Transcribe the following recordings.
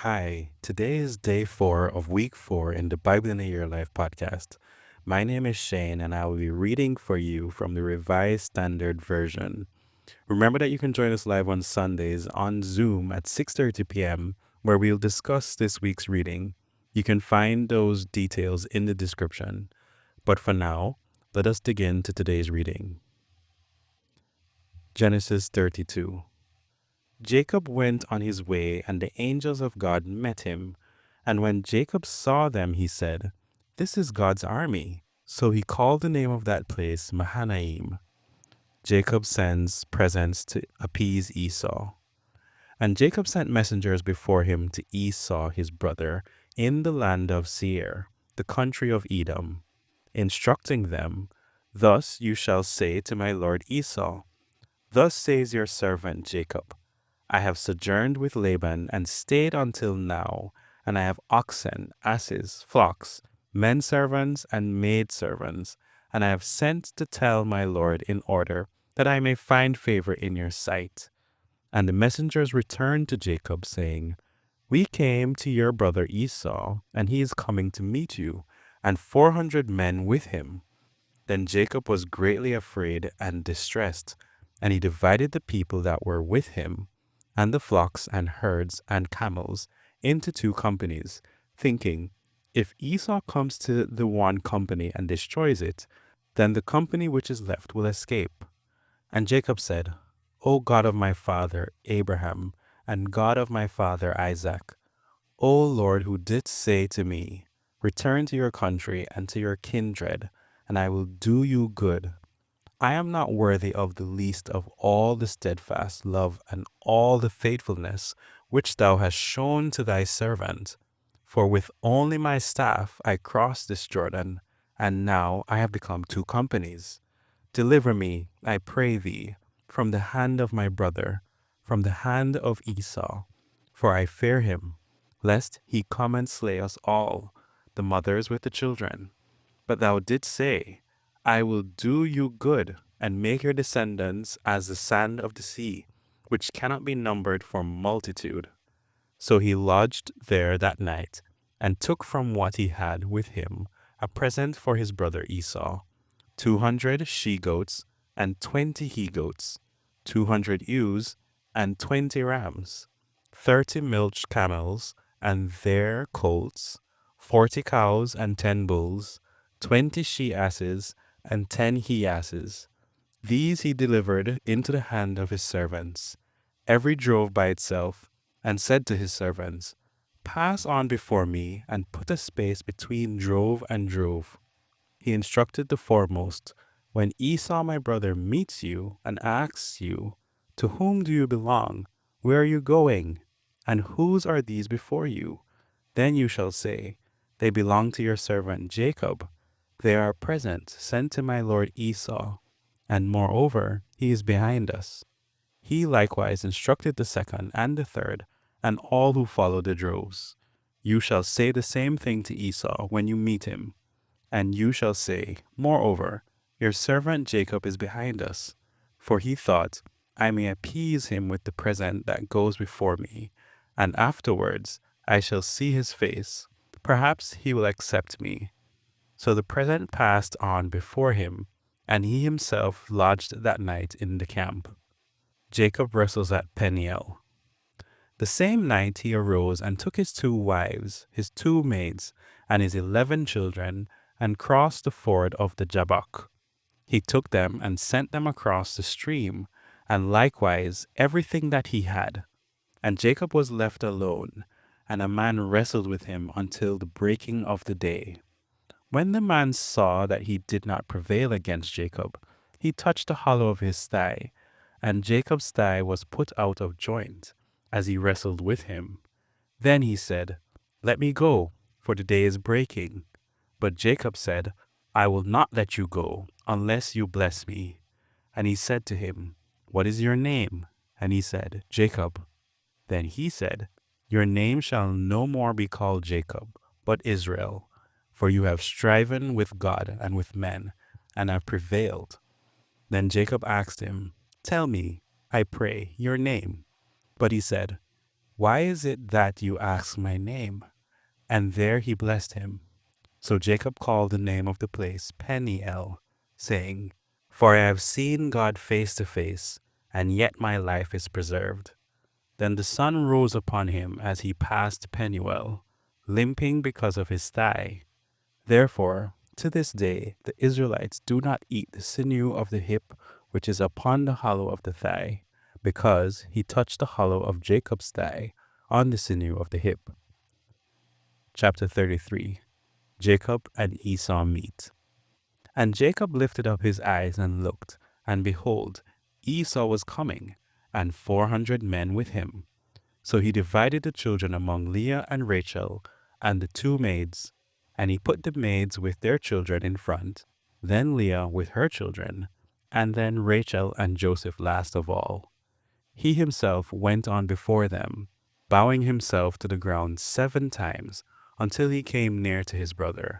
Hi, today is day 4 of week 4 in the Bible in a Year Life podcast. My name is Shane and I will be reading for you from the Revised Standard Version. Remember that you can join us live on Sundays on Zoom at 6:30 p.m. where we'll discuss this week's reading. You can find those details in the description. But for now, let us dig into today's reading. Genesis 32. Jacob went on his way, and the angels of God met him. And when Jacob saw them, he said, "This is God's army." So he called the name of that place Mahanaim. Jacob sends presents to appease Esau. And Jacob sent messengers before him to Esau his brother in the land of Seir, the country of Edom, instructing them, "Thus you shall say to my lord Esau, Thus says your servant Jacob, I have sojourned with Laban and stayed until now, and I have oxen, asses, flocks, men servants, and maid servants, and I have sent to tell my lord in order that I may find favor in your sight." And the messengers returned to Jacob, saying, "We came to your brother Esau, and he is coming to meet you, and 400 men with him." Then Jacob was greatly afraid and distressed, and he divided the people that were with him, and the flocks and herds and camels, into 2 companies, thinking, "If Esau comes to the one company and destroys it, then the company which is left will escape." And Jacob said, "O God of my father Abraham, and God of my father Isaac, O Lord, who didst say to me, Return to your country and to your kindred, and I will do you good. I am not worthy of the least of all the steadfast love and all the faithfulness which thou hast shown to thy servant. For with only my staff I crossed this Jordan, and now I have become 2 companies. Deliver me, I pray thee, from the hand of my brother, from the hand of Esau, for I fear him, lest he come and slay us all, the mothers with the children. But thou didst say, I will do you good, and make your descendants as the sand of the sea, which cannot be numbered for multitude. So he lodged there that night, and took from what he had with him a present for his brother Esau, 200 she-goats, and 20 he-goats, 200 ewes, and 20 rams, 30 milch camels, and their colts, 40 cows, and 10 bulls, 20 she-asses, and 10 he-asses. These he delivered into the hand of his servants, every drove by itself, and said to his servants, Pass on before me, and put a space between drove and drove. He instructed the foremost, When Esau my brother meets you and asks you, To whom do you belong? Where are you going? And whose are these before you? Then you shall say, They belong to your servant Jacob. They are a present sent to my lord Esau, and moreover, he is behind us. He likewise instructed the second and the third, and all who follow the droves. You shall say the same thing to Esau when you meet him. And you shall say, Moreover, your servant Jacob is behind us. For he thought, I may appease him with the present that goes before me, and afterwards I shall see his face. Perhaps he will accept me. So the present passed on before him, and he himself lodged that night in the camp. Jacob wrestles at Peniel. The same night he arose and took his 2 wives, his 2 maids, and his 11 children, and crossed the ford of the Jabbok. He took them and sent them across the stream, and likewise everything that he had. And Jacob was left alone, and a man wrestled with him until the breaking of the day. When the man saw that he did not prevail against Jacob, he touched the hollow of his thigh, and Jacob's thigh was put out of joint, as he wrestled with him. Then he said, Let me go, for the day is breaking. But Jacob said, I will not let you go, unless you bless me. And he said to him, What is your name? And he said, Jacob. Then he said, Your name shall no more be called Jacob, but Israel, for you have striven with God and with men, and have prevailed. Then Jacob asked him, Tell me, I pray, your name. But he said, Why is it that you ask my name?" And there he blessed him. So Jacob called the name of the place Peniel, saying, "For I have seen God face to face, and yet my life is preserved." Then the sun rose upon him as he passed Peniel, limping because of his thigh. Therefore, to this day, the Israelites do not eat the sinew of the hip which is upon the hollow of the thigh, because he touched the hollow of Jacob's thigh on the sinew of the hip. Chapter 33. Jacob and Esau meet. And Jacob lifted up his eyes and looked, and behold, Esau was coming, and 400 men with him. So he divided the children among Leah and Rachel and the two maids, and he put the maids with their children in front, then Leah with her children, and then Rachel and Joseph last of all. He himself went on before them, bowing himself to the ground 7 times, until he came near to his brother.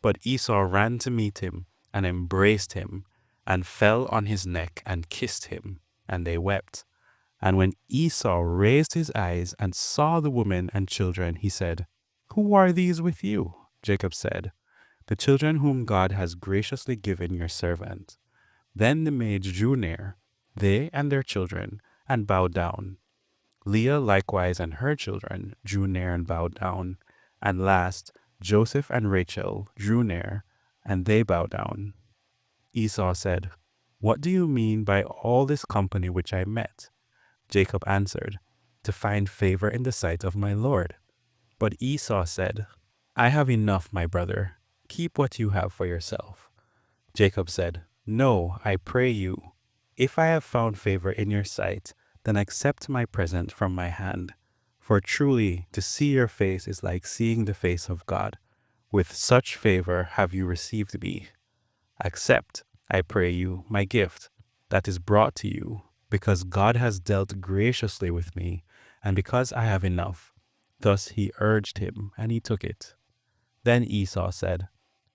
But Esau ran to meet him, and embraced him, and fell on his neck and kissed him, and they wept. And when Esau raised his eyes and saw the women and children, he said, "Who are these with you?" Jacob said, "The children whom God has graciously given your servant." Then the maids drew near, they and their children, and bowed down. Leah likewise and her children drew near and bowed down. And last, Joseph and Rachel drew near, and they bowed down. Esau said, "What do you mean by all this company which I met?" Jacob answered, "To find favor in the sight of my Lord." But Esau said, "I have enough, my brother. Keep what you have for yourself." Jacob said, "No, I pray you. If I have found favor in your sight, then accept my present from my hand. For truly, to see your face is like seeing the face of God. With such favor have you received me. Accept, I pray you, my gift that is brought to you, because God has dealt graciously with me, and because I have enough." Thus he urged him, and he took it. Then Esau said,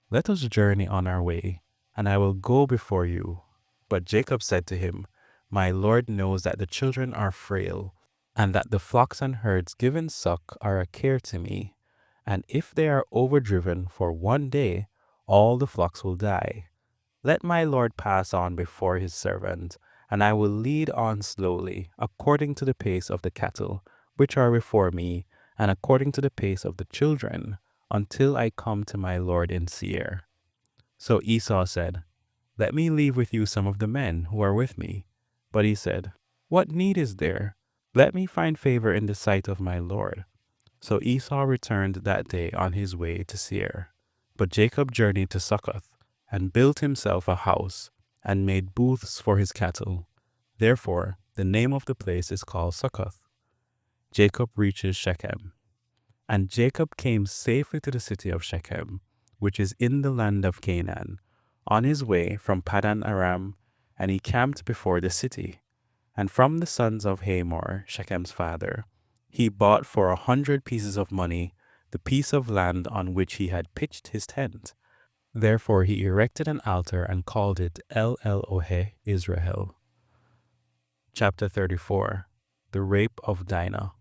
"Let us journey on our way, and I will go before you." But Jacob said to him, "My Lord knows that the children are frail, and that the flocks and herds given suck are a care to me. And if they are overdriven for 1 day, all the flocks will die. Let my Lord pass on before his servant, and I will lead on slowly, according to the pace of the cattle, which are before me, and according to the pace of the children, until I come to my Lord in Seir." So Esau said, "Let me leave with you some of the men who are with me." But he said, "What need is there? Let me find favor in the sight of my Lord." So Esau returned that day on his way to Seir. But Jacob journeyed to Succoth, and built himself a house, and made booths for his cattle. Therefore the name of the place is called Succoth. Jacob reaches Shechem. And Jacob came safely to the city of Shechem, which is in the land of Canaan, on his way from Paddan Aram, and he camped before the city. And from the sons of Hamor, Shechem's father, he bought for 100 pieces of money the piece of land on which he had pitched his tent. Therefore he erected an altar and called it El Elohe Israel. Chapter 34. The Rape of Dinah.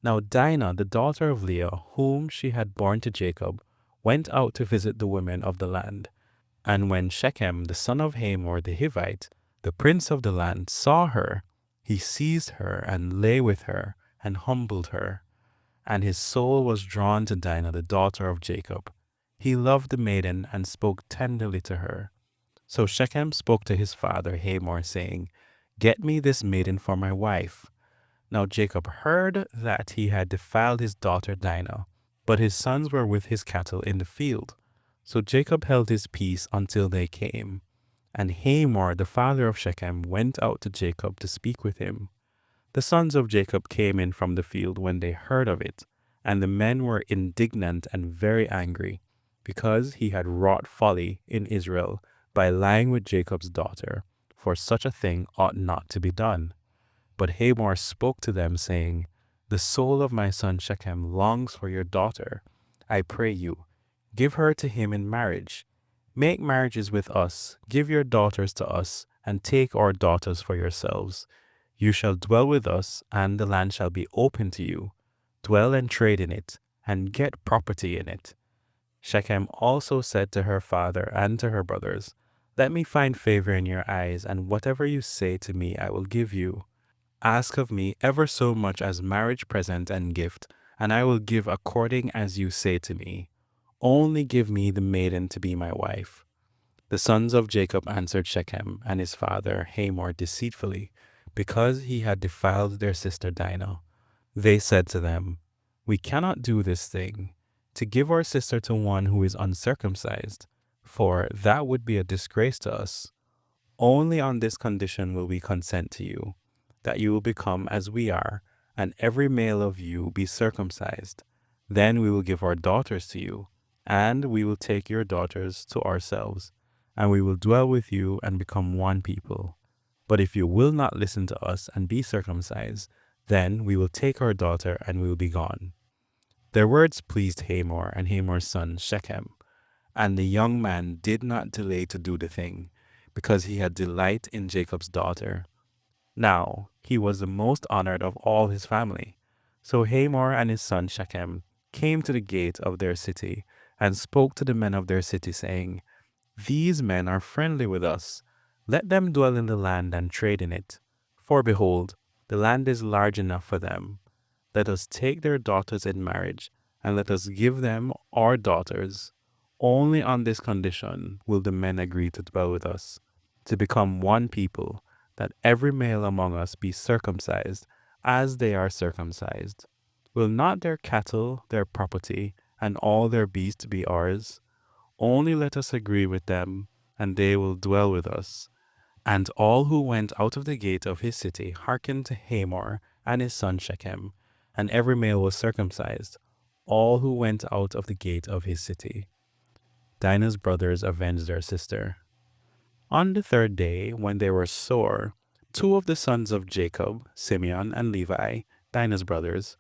Now Dinah, the daughter of Leah, whom she had borne to Jacob, went out to visit the women of the land. And when Shechem, the son of Hamor the Hivite, the prince of the land, saw her, he seized her and lay with her and humbled her. And his soul was drawn to Dinah, the daughter of Jacob. He loved the maiden and spoke tenderly to her. So Shechem spoke to his father Hamor, saying, "Get me this maiden for my wife." Now Jacob heard that he had defiled his daughter Dinah, but his sons were with his cattle in the field. So Jacob held his peace until they came. And Hamor, the father of Shechem, went out to Jacob to speak with him. The sons of Jacob came in from the field when they heard of it, and the men were indignant and very angry, because he had wrought folly in Israel by lying with Jacob's daughter, for such a thing ought not to be done. But Hamor spoke to them, saying, "The soul of my son Shechem longs for your daughter. I pray you, give her to him in marriage. Make marriages with us, give your daughters to us, and take our daughters for yourselves. You shall dwell with us, and the land shall be open to you. Dwell and trade in it, and get property in it. Shechem also said to her father and to her brothers, Let me find favor in your eyes, and whatever you say to me I will give you. Ask of me ever so much as marriage present and gift, and I will give according as you say to me. Only give me the maiden to be my wife. The sons of Jacob answered Shechem and his father Hamor deceitfully, because he had defiled their sister Dinah. They said to them, We cannot do this thing, to give our sister to one who is uncircumcised, for that would be a disgrace to us. Only on this condition will we consent to you, that you will become as we are, and every male of you be circumcised. Then we will give our daughters to you, and we will take your daughters to ourselves, and we will dwell with you and become one people. But if you will not listen to us and be circumcised, then we will take our daughter and we will be gone. Their words pleased Hamor and Hamor's son Shechem, and the young man did not delay to do the thing, because he had delight in Jacob's daughter. Now he was the most honored of all his family. So Hamor and his son Shechem came to the gate of their city, and spoke to the men of their city, saying, These men are friendly with us. Let them dwell in the land and trade in it. For behold, the land is large enough for them. Let us take their daughters in marriage, and let us give them our daughters. Only on this condition will the men agree to dwell with us, to become one people, that every male among us be circumcised, as they are circumcised. Will not their cattle, their property, and all their beasts be ours? Only let us agree with them, and they will dwell with us. And all who went out of the gate of his city hearkened to Hamor and his son Shechem, and every male was circumcised, all who went out of the gate of his city. Dinah's brothers avenged their sister. On the third day, when they were sore, two of the sons of Jacob, Simeon and Levi, Dinah's brothers,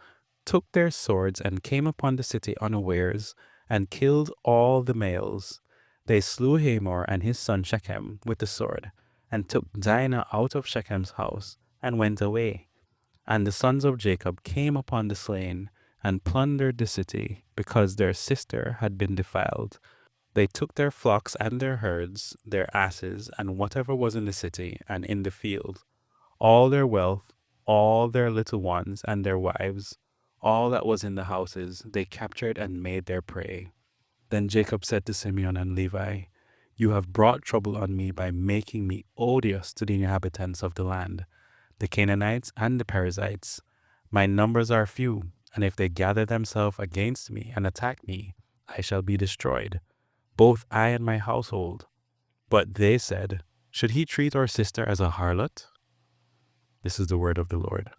took their swords and came upon the city unawares, and killed all the males. They slew Hamor and his son Shechem with the sword, and took Dinah out of Shechem's house, and went away. And the sons of Jacob came upon the slain, and plundered the city, because their sister had been defiled. They took their flocks and their herds, their asses, and whatever was in the city and in the field, all their wealth, all their little ones and their wives, all that was in the houses, they captured and made their prey. Then Jacob said to Simeon and Levi, You have brought trouble on me by making me odious to the inhabitants of the land, the Canaanites and the Perizzites. My numbers are few, and if they gather themselves against me and attack me, I shall be destroyed, both I and my household. But they said, Should he treat our sister as a harlot? This is the word of the Lord.